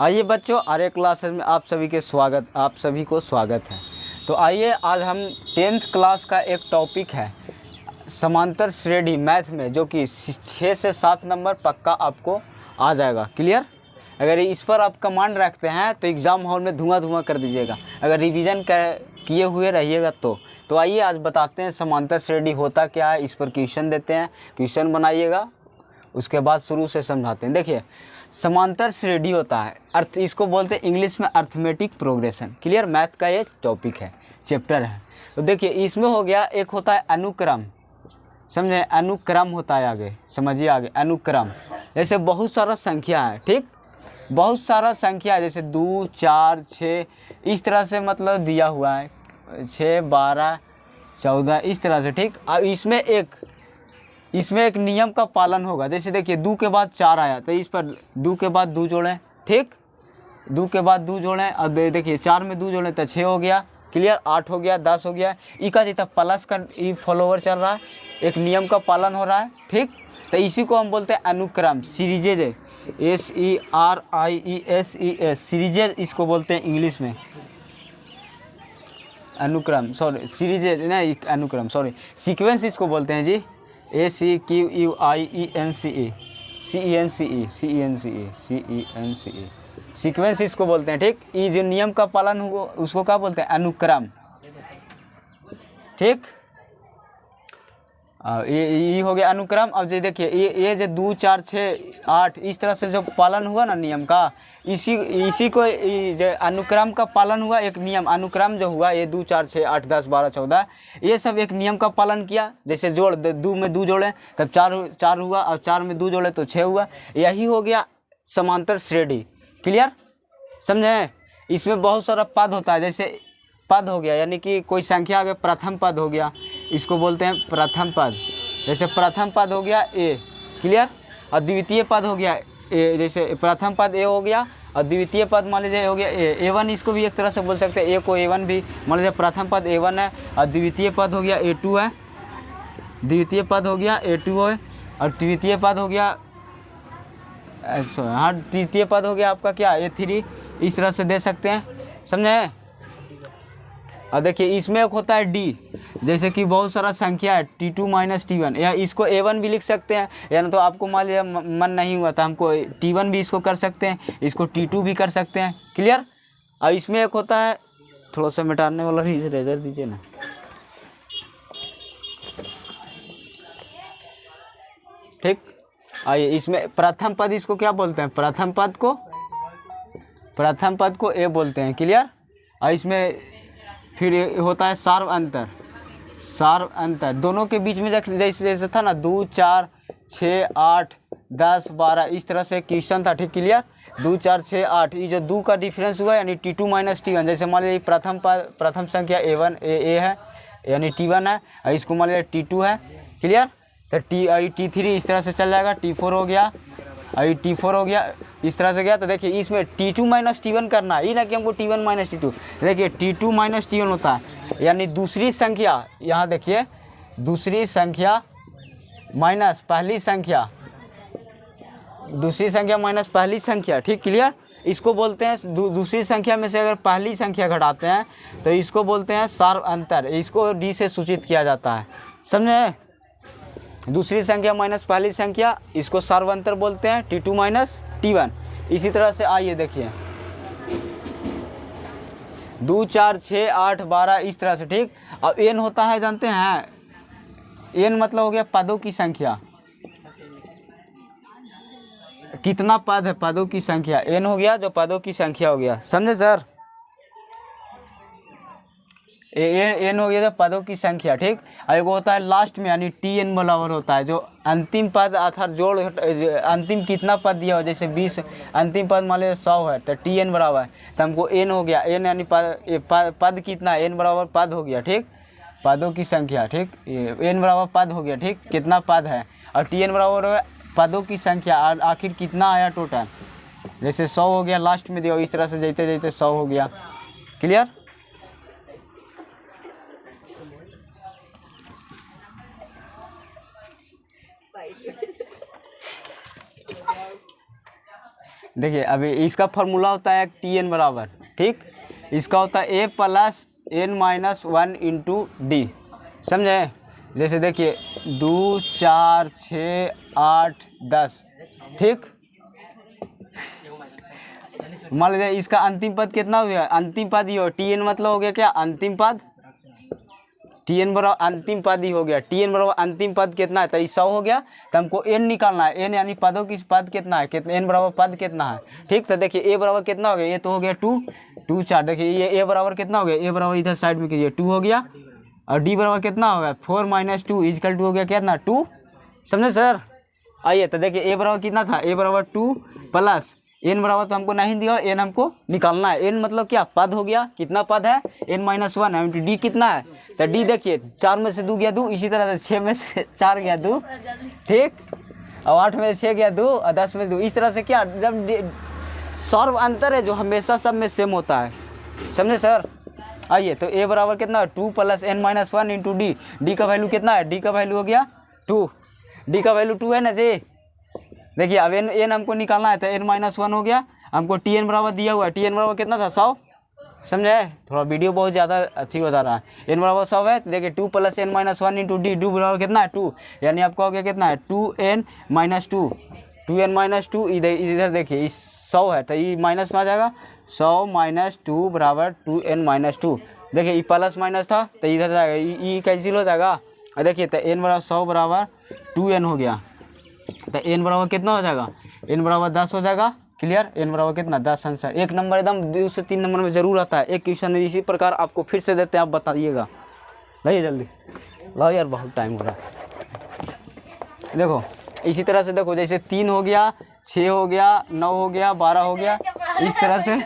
आइए बच्चों, आर्य क्लासेस में आप सभी को स्वागत है। तो आइए, आज हम 10th क्लास का एक टॉपिक है समांतर श्रेणी मैथ में, जो कि 6 से 7 नंबर पक्का आपको आ जाएगा। क्लियर? अगर इस पर आप कमांड रखते हैं तो एग्ज़ाम हॉल में धुआं कर दीजिएगा, अगर रिवीजन किए हुए रहिएगा तो आइए आज बताते हैं समांतर श्रेणी होता क्या है। इस पर क्वेश्चन देते हैं, क्वेश्चन बनाइएगा, उसके बाद शुरू से समझाते हैं। देखिए, समांतर श्रेणी होता है इसको बोलते हैं इंग्लिश में अर्थमेटिक प्रोग्रेशन। क्लियर? मैथ का ये टॉपिक है, चैप्टर है। तो देखिए, इसमें हो गया, एक होता है अनुक्रम, समझे? अनुक्रम होता है, आगे समझिए, आगे अनुक्रम जैसे बहुत सारा संख्या है, ठीक, बहुत सारा संख्या है, जैसे 2, 4, 6 इस तरह से मतलब दिया हुआ है, 6, 12, 14 इस तरह से, ठीक। अब इसमें एक नियम का पालन होगा। जैसे देखिए, 2 के बाद 4 आया तो इस पर 2 के बाद 2 जोड़ें, ठीक, 2 के बाद 2 जोड़ें, और देखिए 4 में 2 जोड़ें तो 6 हो गया। क्लियर? 8 हो गया, 10 हो गया। इका जितना प्लस का फॉलोवर चल रहा है, एक नियम का पालन हो रहा है, ठीक। तो इसी को हम बोलते हैं अनुक्रम, सीरीजेज, SERIES, सीरीजेज इसको बोलते हैं इंग्लिश में। अनुक्रम, सॉरी सीरीजेज नहीं, अनुक्रम सॉरी, सीक्वेंस इसको बोलते हैं जी, CENCE, सीक्वेंस इसको बोलते हैं, ठीक। ये जो नियम का पालन हुआ उसको क्या बोलते हैं? अनुक्रम, ठीक। ये हो गया अनुक्रम। अब जो देखिए, ये जो 2, 4, 6, 8 इस तरह से जो पालन हुआ ना नियम का, इसी को जो अनुक्रम का पालन हुआ, एक नियम अनुक्रम जो हुआ, ये 2, 4, 6, 8, 10, 12, 14 ये सब एक नियम का पालन किया। जैसे जोड़ 2 में 2 जोड़े तब 4 हुआ, और 4 में 2 जोड़े तो 6 हुआ। यही हो गया समांतर श्रेणी। क्लियर? समझे? इसमें बहुत सारा पद होता है। जैसे पद हो गया, यानी कि कोई संख्या आ गया, प्रथम पद हो गया, इसको बोलते हैं प्रथम पद। जैसे प्रथम पद हो गया A, क्लियर, और द्वितीय पद हो गया A। जैसे प्रथम पद A हो गया और द्वितीय पद मान लीजिए हो गया A1, इसको भी एक तरह से बोल सकते हैं, A को A1 भी मान लीजिए, प्रथम पद A1 है और द्वितीय पद हो गया A2 है, द्वितीय पद हो गया A2 है, और तृतीय पद हो गया, हाँ तृतीय पद हो गया आपका क्या, A3, इस तरह से दे सकते हैं। समझे? और देखिए, इसमें एक होता है D, जैसे कि बहुत सारा संख्या है T2 - T1, या इसको A1 भी लिख सकते हैं, या तो आपको मान लिया मन नहीं हुआ तो हमको T1 भी इसको कर सकते हैं, इसको T2 भी कर सकते हैं। क्लियर? और इसमें एक होता है, थोड़ा सा मिटाने वाला रेजर दीजिए ना, ठीक। आइए, इसमें प्रथम पद इसको क्या बोलते हैं? प्रथम पद को A बोलते हैं। क्लियर? और इसमें फिर होता है सार्व अंतर, दोनों के बीच में जैसे था ना, 2, 4, 6, 8, 10, 12 इस तरह से क्वेश्चन था, ठीक। क्लियर? 2, 4, 6, 8 ये जो 2 का डिफरेंस हुआ, यानी T2 - T1। जैसे मान लीजिए प्रथम संख्या A1 A है, यानी T1 है, और इसको मान लीजिए T2 है। क्लियर? तो T3 इस तरह से चल जाएगा, T4 हो गया, अभी T4 हो गया, इस तरह से गया। तो देखिए, इसमें T2 - T1 करना है, ये ना कि हमको T1 - T2। देखिए, T2 - T1 होता है, यानी दूसरी संख्या, यहाँ देखिए, दूसरी संख्या माइनस पहली संख्या, दूसरी संख्या माइनस पहली संख्या, ठीक। क्लियर? इसको बोलते हैं, दूसरी संख्या में से अगर पहली संख्या घटाते हैं तो इसको बोलते हैं सार्व अंतर, इसको D से सूचित किया जाता है। समझे? दूसरी संख्या माइनस पहली संख्या, इसको सार्वंतर बोलते हैं, T2 - T1। इसी तरह से आइए देखिए, 2, 4, 6, 8, 12 इस तरह से, ठीक। अब n होता है, जानते हैं, n मतलब हो गया पदों की संख्या, कितना पद है, पदों की संख्या, n हो गया जो पदों की संख्या हो गया। समझे सर? n हो गया जो पदों की संख्या, ठीक। और एक होता है लास्ट में, यानी Tn बराबर होता है जो अंतिम पद अर्थात जोड़, अंतिम कितना पद दिया हो, जैसे 20 अंतिम पद मान लीजिए 100 है तो Tn बराबर है, तो हमको n हो गया, n यानी पद कितना, n बराबर पद हो गया, ठीक, पदों की संख्या, ठीक। n बराबर पद हो गया, ठीक, कितना पद है, और Tn बराबर पदों की संख्या, आखिर कितना आया टोटल। जैसे 100 हो गया, लास्ट में दिया, इस तरह से जैते जैते 100 हो गया। क्लियर? देखिए अभी इसका फार्मूला होता है टी एन बराबर, ठीक, इसका होता है A plus N minus 1 into D, समझे। जैसे देखिए 2 4 6 8 10, ठीक। मान लीजिए इसका अंतिम पद कितना हो गया, अंतिम पद ही हो, टी एन मतलब हो गया क्या, अंतिम पद, टी एन बराबर अंतिम पद ही हो गया, टी एन बराबर अंतिम पद कितना है, तो 100 हो गया। तो हमको एन निकालना है, एन यानी पदों की पद कितना है, कितना एन बराबर पद कितना है, ठीक। तो देखिए ए बराबर कितना हो गया, ये तो हो गया 2 2 4, देखिए ये ए बराबर कितना हो गया, ए बराबर इधर साइड में कीजिए 2 हो गया, और डी बराबर कितना हो गया 4 माइनस 2 इजकल 2 हो गया कितना 2, समझे सर। आइए तो देखिए ए बराबर कितना था, ए बराबर 2 प्लस एन बराबर तो हमको नहीं दिया, एन हमको निकालना है, एन मतलब क्या पद हो गया, कितना पद है एन माइनस 1 है, डी कितना है, तो डी देखिए 4 में से 2 गया 2, इसी तरह से 6 में से 4 गया 2, ठीक, और 8 में से 6 गया 2, और 10 में से 2, इस तरह से क्या, जब सर्व अंतर है जो हमेशा सब में सेम होता है, समझे सर। आइए तो ए बराबर कितना 2 plus N minus 1 into D, D का वैल्यू कितना है, डी का वैल्यू हो गया 2, डी का वैल्यू 2 है ना जी। देखिए अब एन हमको निकालना है, तो एन माइनस 1 हो गया, हमको टी एन बराबर दिया हुआ है, टी एन बराबर कितना था 100, समझे। थोड़ा वीडियो बहुत ज़्यादा अच्छी हो जा रहा है, एन बराबर 100 है, तो देखिए 2 plus N minus 1 into D, d बराबर कितना है 2, यानी आपका हो गया कितना है 2n माइनस 2, 2n माइनस 2, इधर देखिए इस 100 है तो ये माइनस में आ जाएगा, 100 माइनस 2 बराबर 2n माइनस 2, देखिए ये प्लस माइनस था तो इधर जाएगा, ये कैंसिल हो जाएगा, और देखिए तो n बराबर 100 बराबर 2n हो गया, तो n बराबर कितना हो जाएगा, n बराबर 10 हो जाएगा, क्लियर। n बराबर कितना 10 आंसर, 1 नंबर एकदम 2 से 3 नंबर में जरूर आता है, एक क्वेश्चन इसी प्रकार आपको फिर से देते हैं, आप बताइएगा, लाइए जल्दी, लाओ यार बहुत टाइम हो रहा है। देखो इसी तरह से देखो, जैसे 3 हो गया, 6 हो गया, 9 हो गया, 12 हो गया, इस तरह से